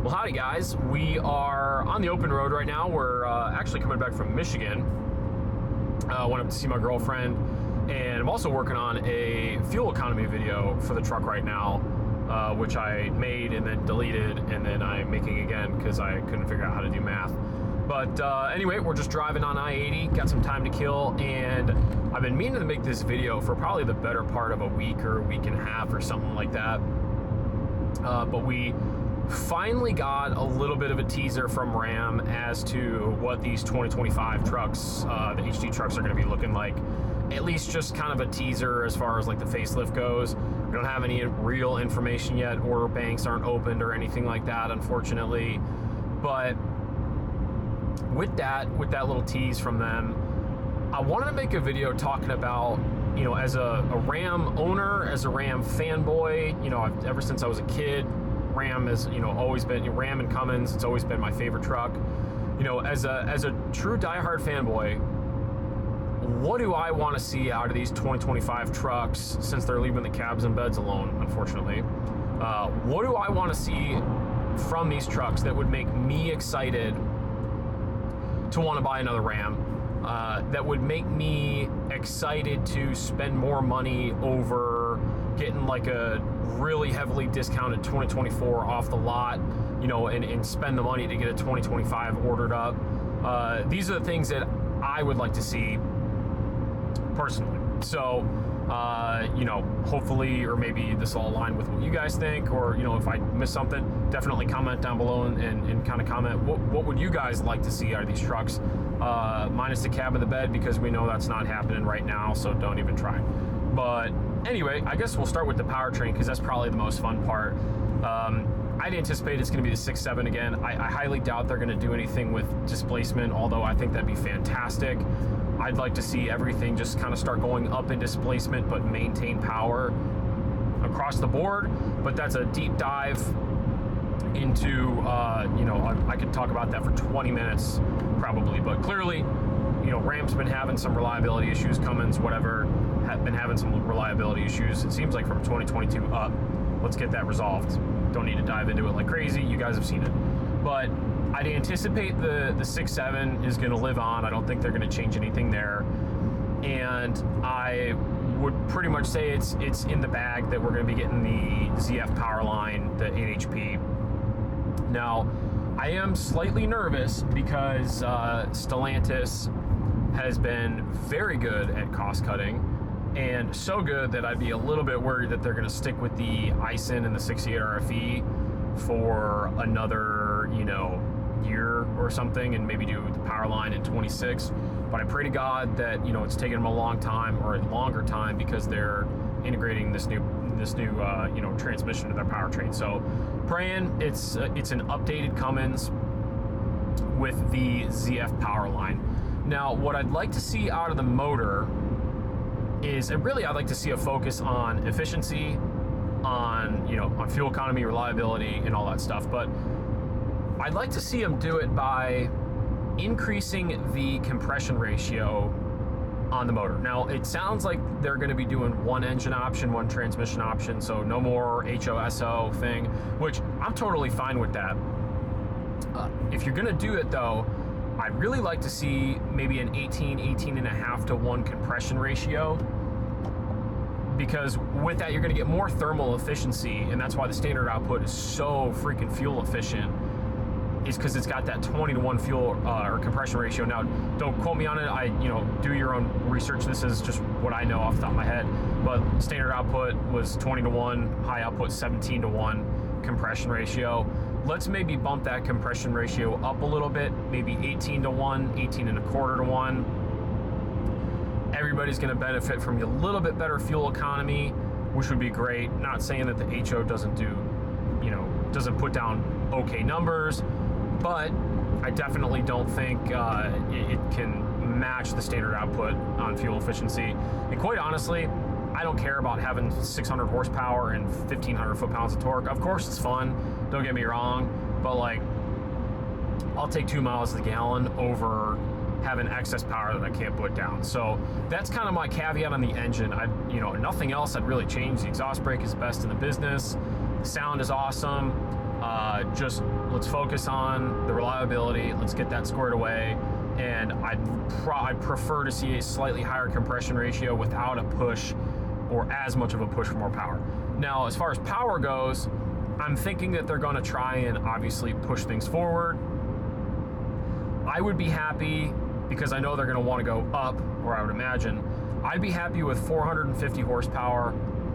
Well, howdy guys. We are on the open road right now. We're actually coming back from Michigan. Went up to see my girlfriend, and I'm also working on a fuel economy video for the truck right now, which I made and then deleted, and then I'm making again because I couldn't figure out how to do math. But anyway, we're just driving on I-80, got some time to kill, and I've been meaning to make this video for probably the better part of a week or a week and a half or something like that. But we finally got a little bit of a teaser from Ram as to what these 2025 trucks, the HD trucks, are going to be looking like. At least just kind of a teaser as far as like the facelift goes. We don't have any real information yet. Order banks aren't opened or anything like that, unfortunately. But with that little tease from them, I wanted to make a video talking about, you know, as a Ram owner, as a Ram fanboy, you know, ever since I was a kid, Ram has, you know, always been, Ram and Cummins, it's always been my favorite truck. You know, as a true diehard fanboy, what do I want to see out of these 2025 trucks, since they're leaving the cabs and beds alone, unfortunately? What do I want to see from these trucks that would make me excited to want to buy another Ram? That would make me excited to spend more money over getting like a really heavily discounted 2024 off the lot, you know, and spend the money to get a 2025 ordered up. These are the things that I would like to see personally. So, you know, hopefully, or maybe this will align with what you guys think, or, you know, if I miss something, definitely comment down below and kind of comment what would you guys like to see out of these trucks, minus the cab and the bed, because we know that's not happening right now, so don't even try. But anyway, I guess we'll start with the powertrain, because that's probably the most fun part. I'd anticipate it's going to be the 6.7 again. I highly doubt they're going to do anything with displacement, although I think that'd be fantastic. I'd like to see everything just kind of start going up in displacement, but maintain power across the board. But that's a deep dive into, you know, I could talk about that for 20 minutes probably, but clearly, you know, Ram's been having some reliability issues, Cummins, whatever, have been having some reliability issues. It seems like from 2022 up. Let's get that resolved. Don't need to dive into it like crazy. You guys have seen it. But I'd anticipate the 6.7 is going to live on. I don't think they're going to change anything there. And I would pretty much say it's in the bag that we're going to be getting the ZF Powerline, the 8 HP. Now, I am slightly nervous because Stellantis has been very good at cost cutting, and so good that I'd be a little bit worried that they're going to stick with the Ison and the 68 RFE for another, you know, year or something, and maybe do the Powerline in 26. But I pray to God that, you know, it's taken them a long time, or a longer time, because they're integrating this new you know, transmission to their powertrain. So praying it's an updated Cummins with the ZF Powerline. Now, what I'd like to see out of the motor is, and really I'd like to see a focus on efficiency, on, you know, on fuel economy, reliability, and all that stuff. But I'd like to see them do it by increasing the compression ratio on the motor. Now, it sounds like they're going to be doing one engine option, one transmission option, so no more HOSO thing, which I'm totally fine with that. If you're going to do it though, I'd really like to see maybe an 18.5 to 1 compression ratio, because with that you're going to get more thermal efficiency, and that's why the standard output is so freaking fuel efficient, is because it's got that 20 to 1 fuel or compression ratio. Now, don't quote me on it. You know, do your own research. This is just what I know off the top of my head. But standard output was 20 to 1, high output 17 to 1 compression ratio. Let's maybe bump that compression ratio up a little bit, maybe 18 to 1, 18.25 to 1. Everybody's going to benefit from a little bit better fuel economy, which would be great. Not saying that the HO doesn't do, you know, doesn't put down okay numbers, but I definitely don't think it can match the standard output on fuel efficiency. And quite honestly, I don't care about having 600 horsepower and 1,500 foot-pounds of torque. Of course, it's fun, don't get me wrong, but like, I'll take 2 miles to the gallon over having excess power that I can't put down. So that's kind of my caveat on the engine. You know, nothing else I'd really change. The exhaust brake is best in the business. The sound is awesome. Just let's focus on the reliability. Let's get that squared away. And I'd prefer to see a slightly higher compression ratio without a push or as much of a push for more power. Now, as far as power goes, I'm thinking that they're going to try and obviously push things forward. I would be happy, because I know they're going to want to go up, or I would imagine, I'd be happy with 450 horsepower,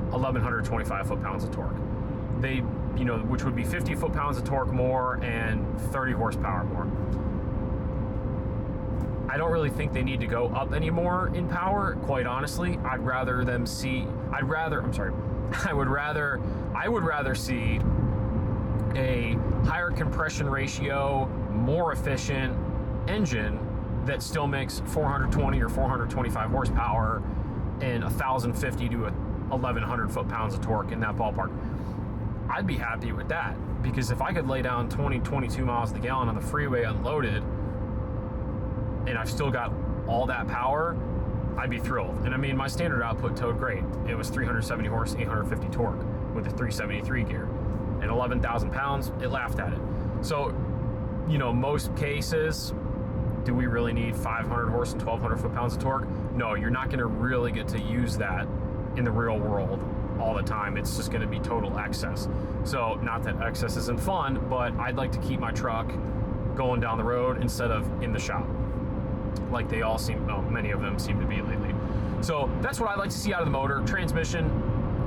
1,125 foot-pounds of torque. They, which would be 50 foot-pounds of torque more and 30 horsepower more. I don't really think they need to go up anymore in power, quite honestly. I would rather see a higher compression ratio, more efficient engine that still makes 420 or 425 horsepower and 1,050 to 1,100 foot-pounds of torque in that ballpark. I'd be happy with that, because if I could lay down 22 miles to the gallon on the freeway unloaded and I've still got all that power, I'd be thrilled. And I mean, my standard output towed great. It was 370 horse, 850 torque with a 373 gear. And 11,000 pounds, it laughed at it. So, most cases, do we really need 500 horse and 1,200 foot-pounds of torque? No, you're not gonna really get to use that in the real world all the time. It's just gonna be total excess. So, not that excess isn't fun, but I'd like to keep my truck going down the road instead of in the shop, like they all many of them seem to be lately. So that's what I'd like to see out of the motor. Transmission,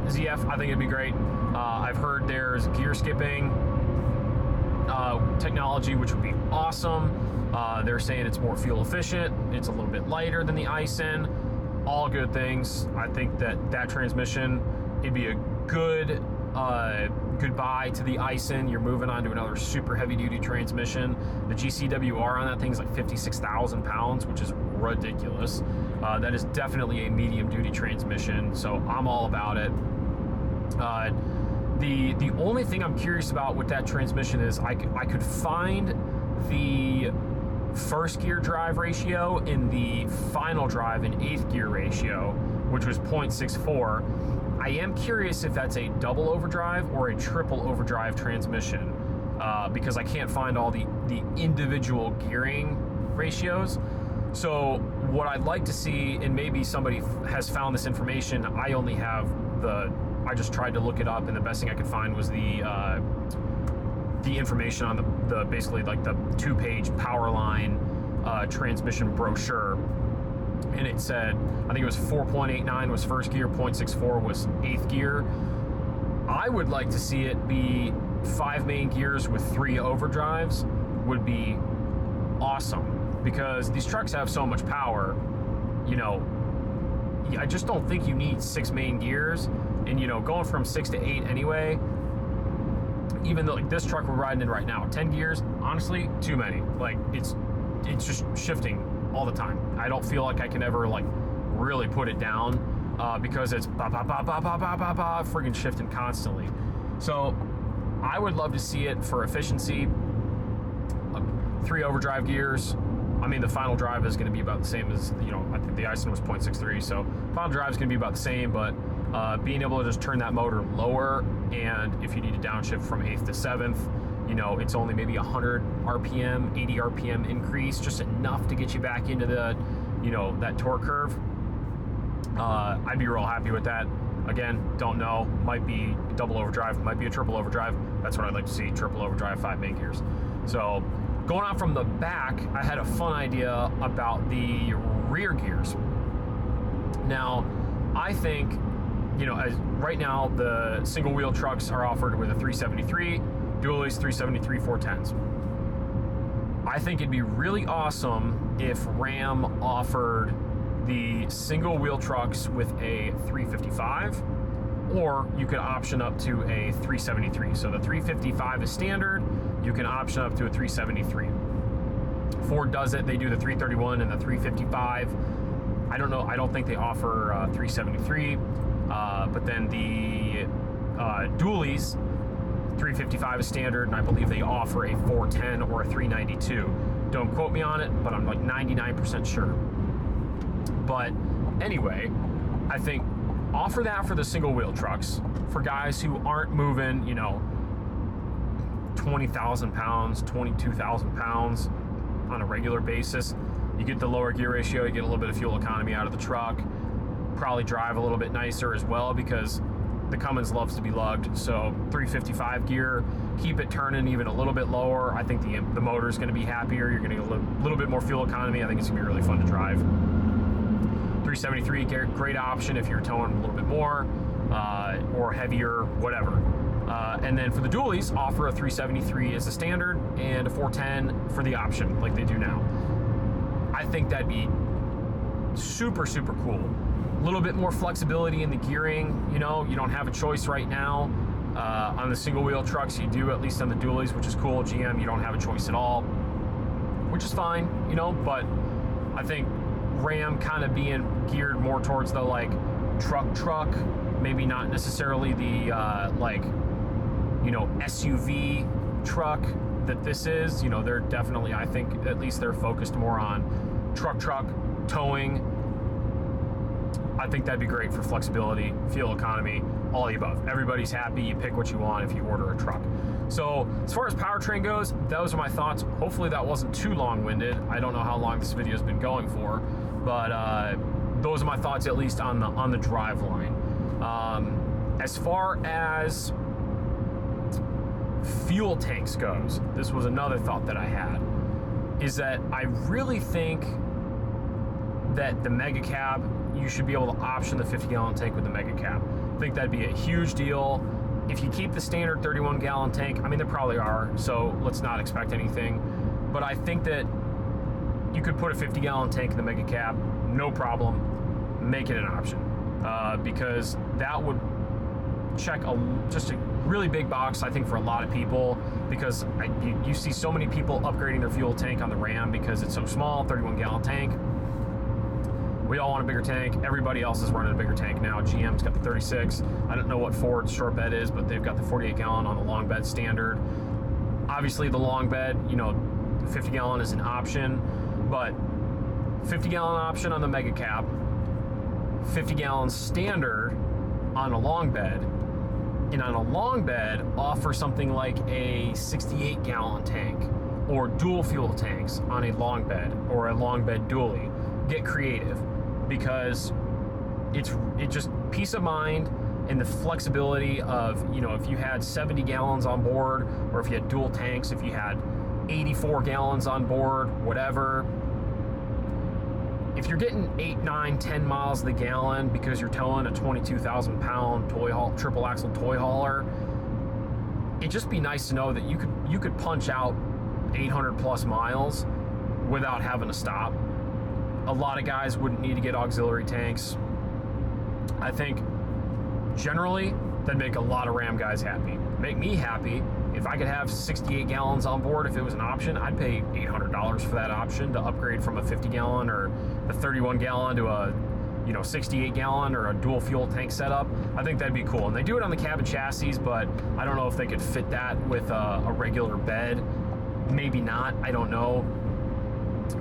ZF, I think it'd be great. I've heard there's gear skipping technology, which would be awesome. They're saying it's more fuel efficient. It's a little bit lighter than the Ison. All good things. I think that transmission, it'd be a good goodbye to the Ison. You're moving on to another super heavy duty transmission. The GCWR on that thing is like 56,000 pounds, which is ridiculous. That is definitely a medium duty transmission, so I'm all about it. The only thing I'm curious about with that transmission is I could find the first gear drive ratio in the final drive and eighth gear ratio, which was 0.64. I am curious if that's a double overdrive or a triple overdrive transmission, because I can't find all the individual gearing ratios. So what I'd like to see, and maybe somebody has found this information, I just tried to look it up, and the best thing I could find was the information on the basically like the 2-page Powerline transmission brochure. And it said, I think it was 4.89 was first gear, 0.64 was eighth gear. I would like to see it be 5 main gears with 3 overdrives would be awesome, because these trucks have so much power. I just don't think you need 6 main gears, and going from 6 to 8 anyway, even though like this truck we're riding in right now, 10 gears, honestly, too many. Like it's just shifting all the time. I don't feel like I can ever like really put it down, because it's friggin' shifting constantly. So I would love to see it for efficiency. 3 overdrive gears. I mean, the final drive is going to be about the same as, I think the Ison was 0.63, so final drive is going to be about the same, but being able to just turn that motor lower, and if you need to downshift from 8th to 7th, it's only maybe 100 RPM, 80 RPM increase, just enough to get you back into the, that torque curve. I'd be real happy with that. Again, don't know, might be double overdrive, might be a triple overdrive. That's what I'd like to see, triple overdrive, 5 main gears. So going on from the back, I had a fun idea about the rear gears. Now, I think, as right now, the single wheel trucks are offered with a 373, dualies 373 410s. I think it'd be really awesome if Ram offered the single wheel trucks with a 355, or you could option up to a 373. So the 355 is standard, you can option up to a 373. Ford does it, they do the 331 and the 355. I don't know, I don't think they offer 373, but then the dualies, 355 is standard, and I believe they offer a 410 or a 392. Don't quote me on it, but I'm like 99% sure. But anyway, I think offer that for the single wheel trucks for guys who aren't moving, 20,000 pounds, 22,000 pounds on a regular basis. You get the lower gear ratio, you get a little bit of fuel economy out of the truck, probably drive a little bit nicer as well because the Cummins loves to be lugged. So 355 gear, keep it turning even a little bit lower. I think the motor is going to be happier. You're going to get a little bit more fuel economy. I think it's going to be really fun to drive. 373, great option if you're towing a little bit more or heavier, whatever. And then for the dualies, offer a 373 as a standard and a 410 for the option, like they do now. I think that'd be super, super cool. A little bit more flexibility in the gearing. You know, you don't have a choice right now. On the single wheel trucks, you do, at least on the dualies, which is cool. GM, you don't have a choice at all, which is fine, you know, but I think Ram kind of being geared more towards the like truck, maybe not necessarily the like, you know, SUV truck that this is. You know, they're definitely, I think at least they're focused more on truck towing. I think that'd be great for flexibility, fuel economy, all the above. Everybody's happy. You pick what you want if you order a truck. So as far as powertrain goes, those are my thoughts. Hopefully that wasn't too long-winded. I don't know how long this video's been going for, but those are my thoughts, at least on the drive line. As far as fuel tanks goes, this was another thought that I had, is that I really think that the mega cab, you should be able to option the 50-gallon tank with the mega cab. I think that'd be a huge deal. If you keep the standard 31-gallon tank, I mean, there probably are, so let's not expect anything. But I think that you could put a 50-gallon tank in the mega cab, no problem, make it an option. Because that would check just a really big box, I think, for a lot of people, because you see so many people upgrading their fuel tank on the Ram because it's so small, 31-gallon tank. We all want a bigger tank. Everybody else is running a bigger tank now. GM's got the 36. I don't know what Ford's short bed is, but they've got the 48-gallon on the long bed standard. Obviously, the long bed, you know, the 50-gallon is an option, but 50-gallon option on the mega cab, 50-gallon standard on a long bed, and on a long bed, offer something like a 68-gallon tank or dual fuel tanks on a long bed or a long bed dually. Get creative, because it just peace of mind and the flexibility of, you know, if you had 70 gallons on board, or if you had dual tanks, if you had 84 gallons on board, whatever. If you're getting 8, 9, 10 miles the gallon because you're towing a 22,000 pound triple axle toy hauler, it'd just be nice to know that you could punch out 800 plus miles without having to stop. A lot of guys wouldn't need to get auxiliary tanks. I think generally that'd make a lot of Ram guys happy. Make me happy. If I could have 68 gallons on board, if it was an option, I'd pay $800 for that option to upgrade from a 50 gallon or a 31 gallon to a, you know, 68 gallon or a dual fuel tank setup. I think that'd be cool. And they do it on the cab and chassis, but I don't know if they could fit that with a regular bed. Maybe not, I don't know.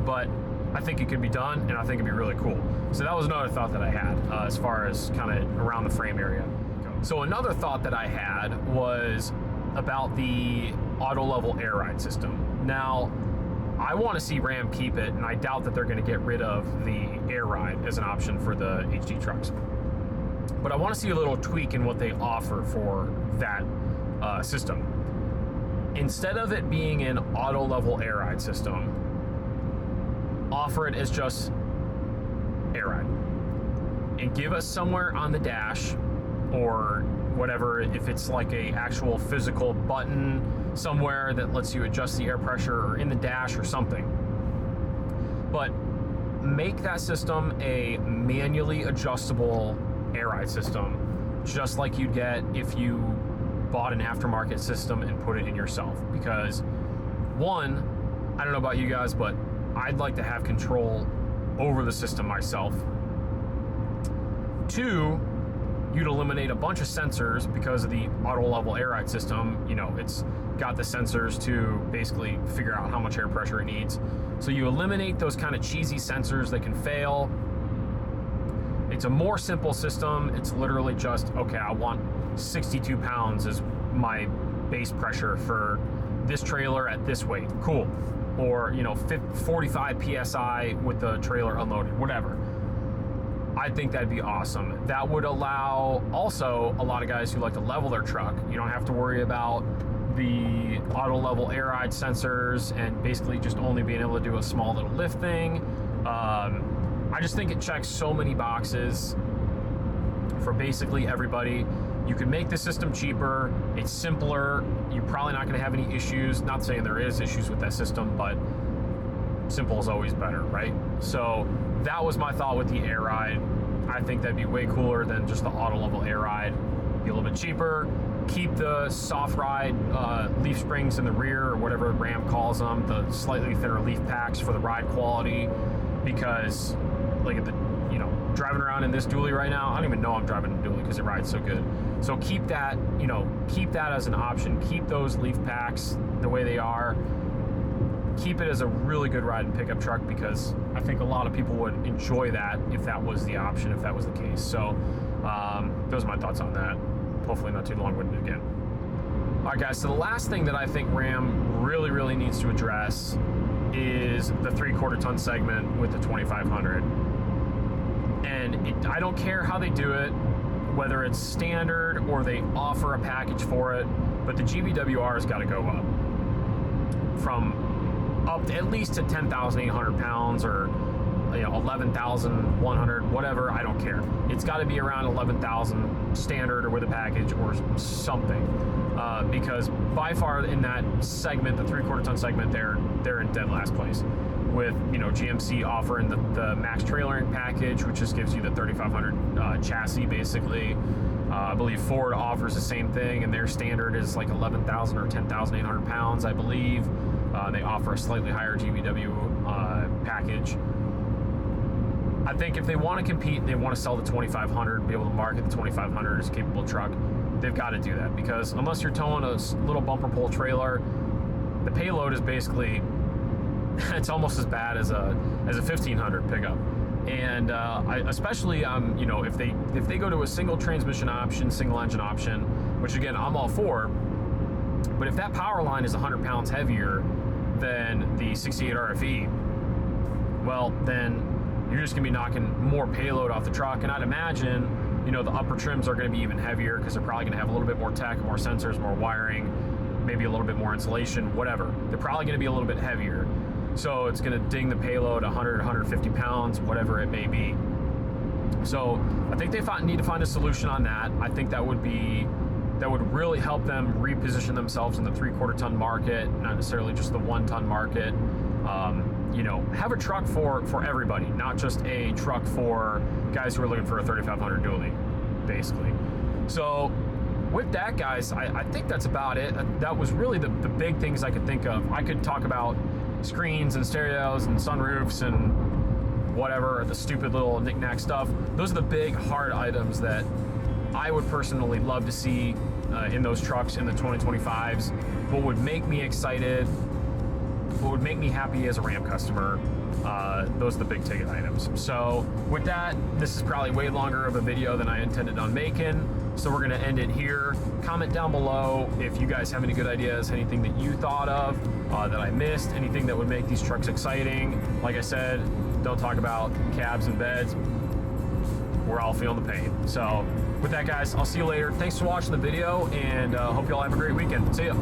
But I think it could be done, and I think it'd be really cool. So that was another thought that I had as far as kind of around the frame area. So another thought that I had was about the auto-level air ride system. Now, I want to see Ram keep it, and I doubt that they're going to get rid of the air ride as an option for the HD trucks. But I want to see a little tweak in what they offer for that system. Instead of it being an auto-level air ride system, offer it as just air ride, and give us somewhere on the dash or whatever, if it's like a actual physical button somewhere that lets you adjust the air pressure, or in the dash or something. But make that system a manually adjustable air ride system, just like you'd get if you bought an aftermarket system and put it in yourself. Because one, I don't know about you guys, but I'd like to have control over the system myself. Two, you'd eliminate a bunch of sensors because of the auto level air ride system. You know, it's got the sensors to basically figure out how much air pressure it needs. So you eliminate those kind of cheesy sensors that can fail. It's a more simple system. It's literally just, okay, I want 62 pounds as my base pressure for this trailer at this weight, cool. Or, 45 PSI with the trailer unloaded, whatever. I think that'd be awesome. That would allow also a lot of guys who like to level their truck. You don't have to worry about the auto level air ride sensors and basically just only being able to do a small little lift thing. I just think it checks so many boxes for basically everybody. You can make the system cheaper, it's simpler, you're probably not going to have any issues. Not saying there is issues with that system, but simple is always better, right? So that was my thought with the air ride. I think that'd be way cooler than just the auto level air ride. Be a little bit cheaper, keep the soft ride leaf springs in the rear, or whatever Ram calls them, the slightly thinner leaf packs for the ride quality, because like at the driving around in this dually right now, I don't even know I'm driving a dually because it rides so good. So keep that, keep that as an option. Keep those leaf packs the way they are. Keep it as a really good ride and pickup truck, because I think a lot of people would enjoy that if that was the option, if that was the case. So those are my thoughts on that. Hopefully not too long-winded again. All right, guys, so the last thing that I think Ram really, really needs to address is the 3/4 ton segment with the 2500. And I don't care how they do it, whether it's standard or they offer a package for it, but the GVWR has got to go up from up to at least to 10,800 pounds or 11,100, whatever. I don't care. It's got to be around 11,000 standard or with a package or something, because by far in that segment, the 3/4 ton segment, they're in dead last place. With GMC offering the max trailering package, which just gives you the 3,500 chassis basically. I believe Ford offers the same thing, and their standard is like 11,000 or 10,800 pounds, I believe. They offer a slightly higher GVW package. I think if they want to compete, they want to sell the 2,500, be able to market the 2,500 as a capable truck, they've got to do that, because unless you're towing a little bumper pull trailer, the payload is basically it's almost as bad as a 1,500 pickup. And especially if they go to a single transmission option, single engine option, which again I'm all for, but if that Powerline is 100 pounds heavier than the 68 RFE, well then you're just gonna be knocking more payload off the truck. And I'd imagine the upper trims are gonna be even heavier, because they're probably gonna have a little bit more tech, more sensors, more wiring, maybe a little bit more insulation, whatever. They're probably gonna be a little bit heavier. So it's going to ding the payload 100, 150 pounds, whatever it may be. So I think they need to find a solution on that. I think that would really help them reposition themselves in the 3/4 ton market, not necessarily just the 1 ton market. Have a truck for everybody, not just a truck for guys who are looking for a 3,500 dually, basically. So with that, guys, I think that's about it. That was really the big things I could think of. I could talk about screens and stereos and sunroofs and whatever, the stupid little knick-knack stuff. Those are the big hard items that I would personally love to see in those trucks in the 2025s. What would make me excited, what would make me happy as a Ram customer, those are the big ticket items. So with that, this is probably way longer of a video than I intended on making, so we're gonna end it here. Comment down below if you guys have any good ideas, anything that you thought of that I missed, anything that would make these trucks exciting. Like I said, don't talk about cabs and beds. We're all feeling the pain. So with that, guys, I'll see you later. Thanks for watching the video, and hope you all have a great weekend. See ya.